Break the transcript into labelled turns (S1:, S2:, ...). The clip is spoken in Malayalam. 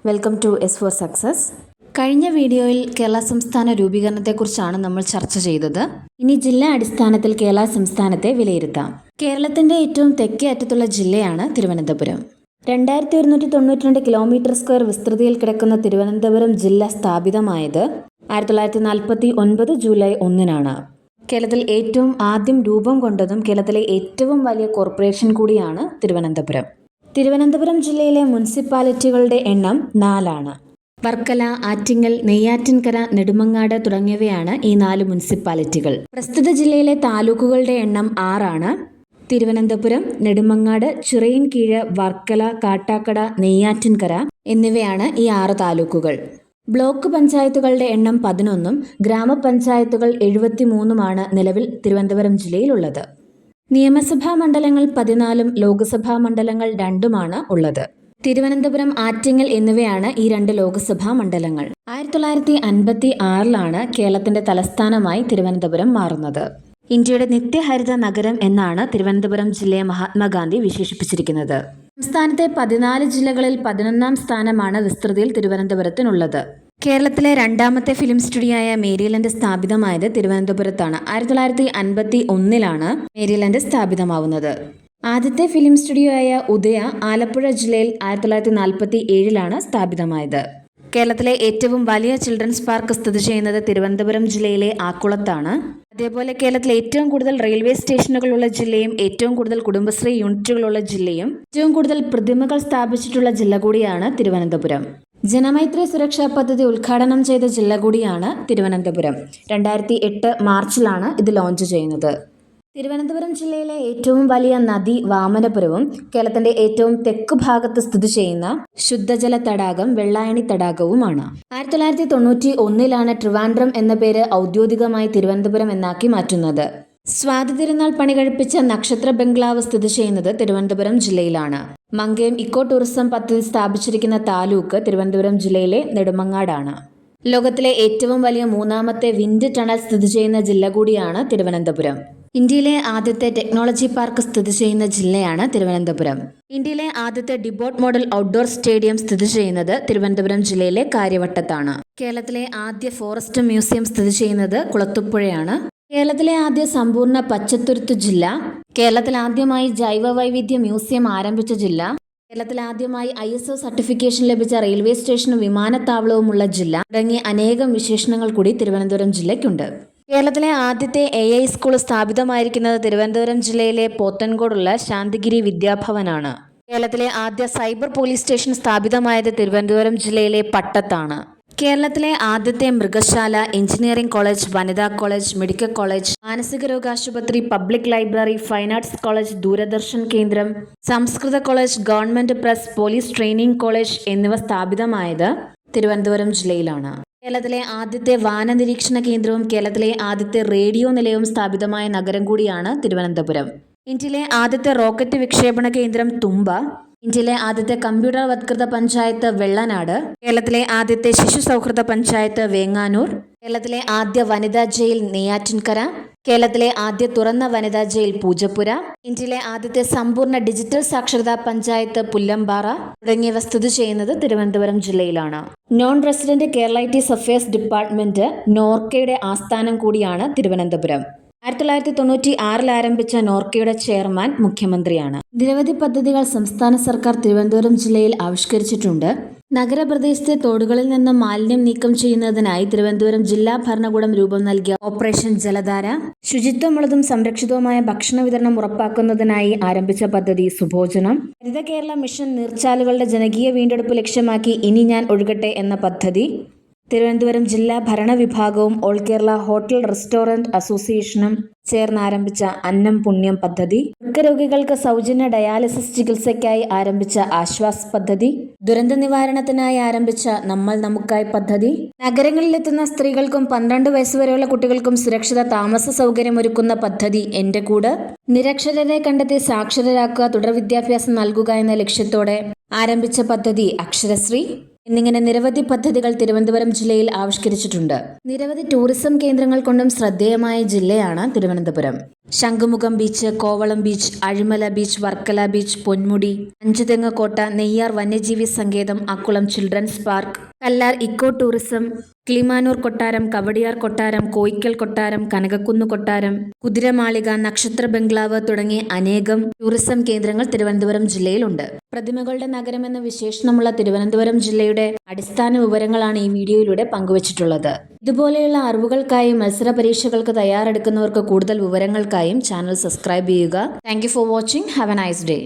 S1: Welcome to S for success. കഴിഞ്ഞ വീഡിയോയിൽ കേരള സംസ്ഥാന രൂപീകരണത്തെക്കുറിച്ചാണ് നമ്മൾ ചർച്ച ചെയ്തത്. ഇനി ജില്ലാ അടിസ്ഥാനത്തിൽ കേരള സംസ്ഥാനത്തെ വിലയിരുത്താം. കേരളത്തിന്റെ ഏറ്റവും തെക്കേ അറ്റത്തുള്ള ജില്ലയാണ് തിരുവനന്തപുരം. 2192 കിലോമീറ്റർ സ്ക്വയർ വിസ്തൃതിയിൽ കിടക്കുന്ന തിരുവനന്തപുരം ജില്ല സ്ഥാപിതമായത് 1949 ജൂലൈ 1-നാണ്. കേരളത്തിൽ ഏറ്റവും ആദ്യം രൂപം കൊണ്ടതും കേരളത്തിലെ ഏറ്റവും വലിയ കോർപ്പറേഷൻ കൂടിയാണ് തിരുവനന്തപുരം. തിരുവനന്തപുരം ജില്ലയിലെ മുനിസിപ്പാലിറ്റികളുടെ എണ്ണം 4 വർക്കല, ആറ്റിങ്ങൽ, നെയ്യാറ്റിൻകര, നെടുമങ്ങാട് തുടങ്ങിയവയാണ് ഈ 4 മുനിസിപ്പാലിറ്റികൾ. പ്രസ്തുത ജില്ലയിലെ താലൂക്കുകളുടെ എണ്ണം 6 തിരുവനന്തപുരം, നെടുമങ്ങാട്, ചിറയിൻകീഴ്, വർക്കല, കാട്ടാക്കട, നെയ്യാറ്റിൻകര എന്നിവയാണ് ഈ 6 താലൂക്കുകൾ. ബ്ലോക്ക് പഞ്ചായത്തുകളുടെ എണ്ണം 11 ഗ്രാമപഞ്ചായത്തുകൾ 73 നിലവിൽ തിരുവനന്തപുരം ജില്ലയിലുള്ളത്. നിയമസഭാ മണ്ഡലങ്ങൾ 14 ലോക്സഭാ മണ്ഡലങ്ങൾ 2 ഉള്ളത്. തിരുവനന്തപുരം, ആറ്റിങ്ങൽ എന്നിവയാണ് ഈ 2 ലോക്സഭാ മണ്ഡലങ്ങൾ. 1956 കേരളത്തിന്റെ തലസ്ഥാനമായി തിരുവനന്തപുരം മാറുന്നത്. ഇന്ത്യയുടെ നിത്യഹരിത നഗരം എന്നാണ് തിരുവനന്തപുരം ജില്ലയെ മഹാത്മാഗാന്ധി വിശേഷിപ്പിച്ചിരിക്കുന്നത്. സംസ്ഥാനത്തെ 14 ജില്ലകളിൽ 11-ാം സ്ഥാനമാണ് വിസ്തൃതിയിൽ തിരുവനന്തപുരത്തിനുള്ളത്. കേരളത്തിലെ രണ്ടാമത്തെ ഫിലിം സ്റ്റുഡിയോയായ മേരിലാൻഡ് സ്ഥാപിതമായത് തിരുവനന്തപുരത്താണ്. 1951 മേരിലാൻഡ് സ്ഥാപിതമാവുന്നത്. ആദ്യത്തെ ഫിലിം സ്റ്റുഡിയോയായ ഉദയ ആലപ്പുഴ ജില്ലയിൽ 1947 സ്ഥാപിതമായത്. കേരളത്തിലെ ഏറ്റവും വലിയ ചിൽഡ്രൻസ് പാർക്ക് സ്ഥിതി ചെയ്യുന്നത് തിരുവനന്തപുരം ജില്ലയിലെ ആക്കുളത്താണ്. അതേപോലെ കേരളത്തിലെ ഏറ്റവും കൂടുതൽ റെയിൽവേ സ്റ്റേഷനുകളുള്ള ജില്ലയും ഏറ്റവും കൂടുതൽ കുടുംബശ്രീ യൂണിറ്റുകളുള്ള ജില്ലയും ഏറ്റവും കൂടുതൽ പ്രതിമകൾ സ്ഥാപിച്ചിട്ടുള്ള ജില്ല കൂടിയാണ് തിരുവനന്തപുരം. ജനമൈത്രി സുരക്ഷാ പദ്ധതി ഉദ്ഘാടനം ചെയ്ത ജില്ല കൂടിയാണ് തിരുവനന്തപുരം. 2008 മാർച്ചിലാണ് ഇത് ലോഞ്ച് ചെയ്യുന്നത്. തിരുവനന്തപുരം ജില്ലയിലെ ഏറ്റവും വലിയ നദി വാമനപുരവും കേരളത്തിന്റെ ഏറ്റവും തെക്ക് ഭാഗത്ത് സ്ഥിതി ചെയ്യുന്ന ശുദ്ധജല തടാകം വെള്ളായണി തടാകവുമാണ്. 1991 ട്രിവാൻഡ്രം എന്ന പേര് ഔദ്യോഗികമായി തിരുവനന്തപുരം എന്നാക്കി മാറ്റുന്നത്. സ്വാതി തിരുനാൾ പണി കഴിപ്പിച്ച നക്ഷത്ര ബംഗ്ലാവ് സ്ഥിതി ചെയ്യുന്നത് തിരുവനന്തപുരം ജില്ലയിലാണ്. മങ്കയം ഇക്കോ ടൂറിസം പദ്ധതി സ്ഥാപിച്ചിരിക്കുന്ന താലൂക്ക് തിരുവനന്തപുരം ജില്ലയിലെ നെടുമങ്ങാടാണ്. ലോകത്തിലെ ഏറ്റവും വലിയ 3ാമത്തെ വിൻഡ് ടണൽ സ്ഥിതി ചെയ്യുന്ന ജില്ല കൂടിയാണ് തിരുവനന്തപുരം. ഇന്ത്യയിലെ ആദ്യത്തെ ടെക്നോളജി പാർക്ക് സ്ഥിതി ചെയ്യുന്ന ജില്ലയാണ് തിരുവനന്തപുരം. ഇന്ത്യയിലെ ആദ്യത്തെ ഡിബോട്ട് മോഡൽ ഔട്ട്ഡോർ സ്റ്റേഡിയം സ്ഥിതി ചെയ്യുന്നത് തിരുവനന്തപുരം ജില്ലയിലെ കാര്യവട്ടത്താണ്. കേരളത്തിലെ ആദ്യ ഫോറസ്റ്റ് മ്യൂസിയം സ്ഥിതി ചെയ്യുന്നത് കുളത്തൂപ്പുഴയാണ്. കേരളത്തിലെ ആദ്യ സമ്പൂർണ്ണ പച്ചത്തുരുത്ത് ജില്ല, കേരളത്തിൽ ആദ്യമായി ജൈവ വൈവിധ്യ മ്യൂസിയം ആരംഭിച്ച ജില്ല, കേരളത്തിൽ ആദ്യമായി ISO സർട്ടിഫിക്കേഷൻ ലഭിച്ച റെയിൽവേ സ്റ്റേഷനും വിമാനത്താവളവുമുള്ള ജില്ല തുടങ്ങി അനേകം വിശേഷണങ്ങൾ കൂടി തിരുവനന്തപുരം ജില്ലയ്ക്കുണ്ട്. കേരളത്തിലെ ആദ്യത്തെ AI സ്കൂൾ സ്ഥാപിതമായിരിക്കുന്നത് തിരുവനന്തപുരം ജില്ലയിലെ പോത്തൻകോടുള്ള ശാന്തിഗിരി വിദ്യാഭവനാണ്. കേരളത്തിലെ ആദ്യ സൈബർ പോലീസ് സ്റ്റേഷൻ സ്ഥാപിതമായത് തിരുവനന്തപുരം ജില്ലയിലെ പട്ടത്താണ്. കേരളത്തിലെ ആദ്യത്തെ മൃഗശാല, എഞ്ചിനീയറിംഗ് കോളേജ്, വനിതാ കോളേജ്, മെഡിക്കൽ കോളേജ്, മാനസിക രോഗാശുപത്രി, public library, fine arts college, Doordarshan കേന്ദ്രം, സംസ്കൃത college, government press, police training college എന്നിവ സ്ഥാപിതമായത് തിരുവനന്തപുരം ജില്ലയിലാണ്. കേരളത്തിലെ ആദ്യത്തെ വാന നിരീക്ഷണ കേന്ദ്രവും കേരളത്തിലെ ആദ്യത്തെ റേഡിയോ നിലയവും സ്ഥാപിതമായ നഗരം കൂടിയാണ് തിരുവനന്തപുരം. ഇന്ത്യയിലെ ആദ്യത്തെ റോക്കറ്റ് വിക്ഷേപണ കേന്ദ്രം തുമ്പ, ഇന്ത്യയിലെ ആദ്യത്തെ കമ്പ്യൂട്ടർവത്കൃത പഞ്ചായത്ത് വെള്ളനാട്, കേരളത്തിലെ ആദ്യത്തെ ശിശു സൗഹൃദ പഞ്ചായത്ത് വേങ്ങാനൂർ, കേരളത്തിലെ ആദ്യ വനിതാ ജയിൽ നെയ്യാറ്റിൻകര, കേരളത്തിലെ ആദ്യ തുറന്ന വനിതാ ജയിൽ പൂജപ്പുര, ഇന്ത്യയിലെ ആദ്യത്തെ സമ്പൂർണ്ണ ഡിജിറ്റൽ സാക്ഷരതാ പഞ്ചായത്ത് പുല്ലമ്പാറ തുടങ്ങിയവ സ്ഥിതി ചെയ്യുന്നത് തിരുവനന്തപുരം ജില്ലയിലാണ്. നോൺ റെസിഡന്റ് കേരളൈറ്റീസ് അഫയേഴ്സ് ഡിപ്പാർട്ട്മെന്റ് നോർക്കയുടെ ആസ്ഥാനം കൂടിയാണ് തിരുവനന്തപുരം. 1996 ആരംഭിച്ച നോർക്കയുടെ ചെയർമാൻ മുഖ്യമന്ത്രിയാണ്. നിരവധി പദ്ധതികൾ സംസ്ഥാന സർക്കാർ തിരുവനന്തപുരം ജില്ലയിൽ ആവിഷ്കരിച്ചിട്ടുണ്ട്. നഗരപ്രദേശത്തെ തോടുകളിൽ നിന്ന് മാലിന്യം നീക്കം ചെയ്യുന്നതിനായി തിരുവനന്തപുരം ജില്ലാ ഭരണകൂടം രൂപം നൽകിയ ഓപ്പറേഷൻ ജലധാര, ശുചിത്വമുള്ളതും സംരക്ഷിതവുമായ ഭക്ഷണ വിതരണം ഉറപ്പാക്കുന്നതിനായി ആരംഭിച്ച പദ്ധതി സുഭോജനം, ഹരിത കേരള മിഷൻ നീർച്ചാലുകളുടെ ജനകീയ വീണ്ടെടുപ്പ് ലക്ഷ്യമാക്കി ഇനി ഞാൻ ഒഴുകട്ടെ എന്ന പദ്ധതി, തിരുവനന്തപുരം ജില്ലാ ഭരണവിഭാഗവും ഓൾ കേരള ഹോട്ടൽ റെസ്റ്റോറന്റ് അസോസിയേഷനും ചേർന്ന് ആരംഭിച്ച അന്നം പുണ്യം പദ്ധതി, വൃക്കരോഗികൾക്ക് സൗജന്യ ഡയാലിസിസ് ചികിത്സയ്ക്കായി ആരംഭിച്ച ആശ്വാസ് പദ്ധതി, ദുരന്ത നിവാരണത്തിനായി ആരംഭിച്ച നമ്മൾ നമുക്കായി പദ്ധതി, നഗരങ്ങളിലെത്തുന്ന സ്ത്രീകൾക്കും 12 വയസ്സുവരെയുള്ള കുട്ടികൾക്കും സുരക്ഷിത താമസ സൗകര്യമൊരുക്കുന്ന പദ്ധതി എന്റെ കൂട്, നിരക്ഷരരെ കണ്ടെത്തി സാക്ഷരരാക്കുക, തുടർ വിദ്യാഭ്യാസം നൽകുക എന്ന ലക്ഷ്യത്തോടെ ആരംഭിച്ച പദ്ധതി അക്ഷരശ്രീ, എന്നിങ്ങനെ നിരവധി പദ്ധതികൾ തിരുവനന്തപുരം ജില്ലയിൽ ആവിഷ്കരിച്ചിട്ടുണ്ട്. നിരവധി ടൂറിസം കേന്ദ്രങ്ങൾ കൊണ്ടും ശ്രദ്ധേയമായ ജില്ലയാണ് Thiruvananthapuram. Shankhumukham beach, Kovalam beach, Azhimala beach, Varkala beach, Ponmudi, Anchuthengu കോട്ട, നെയ്യാർ വന്യജീവി സങ്കേതം, Akkulam children's park, Kallar eco tourism, Kilimanoor കൊട്ടാരം, കവടിയാർ കൊട്ടാരം, കോയിക്കൽ കൊട്ടാരം, കനകക്കുന്ന് കൊട്ടാരം, കുതിരമാളിക, നക്ഷത്ര ബംഗ്ലാവ് തുടങ്ങിയ അനേകം ടൂറിസം കേന്ദ്രങ്ങൾ തിരുവനന്തപുരം ജില്ലയിലുണ്ട്. പ്രതിമകളുടെ നഗരം എന്ന വിശേഷണമുള്ള തിരുവനന്തപുരം ജില്ലയുടെ അടിസ്ഥാന വിവരങ്ങളാണ് ഈ വീഡിയോയിലൂടെ പങ്കുവച്ചിട്ടുള്ളത്. ഇതുപോലെയുള്ള അറിവുകൾക്കായി മത്സര പരീക്ഷകൾക്ക് തയ്യാറെടുക്കുന്നവർക്ക് കൂടുതൽ വിവരങ്ങൾക്കായും ചാനൽ സബ്സ്ക്രൈബ് ചെയ്യുക. Thank you for watching. Have A nice day.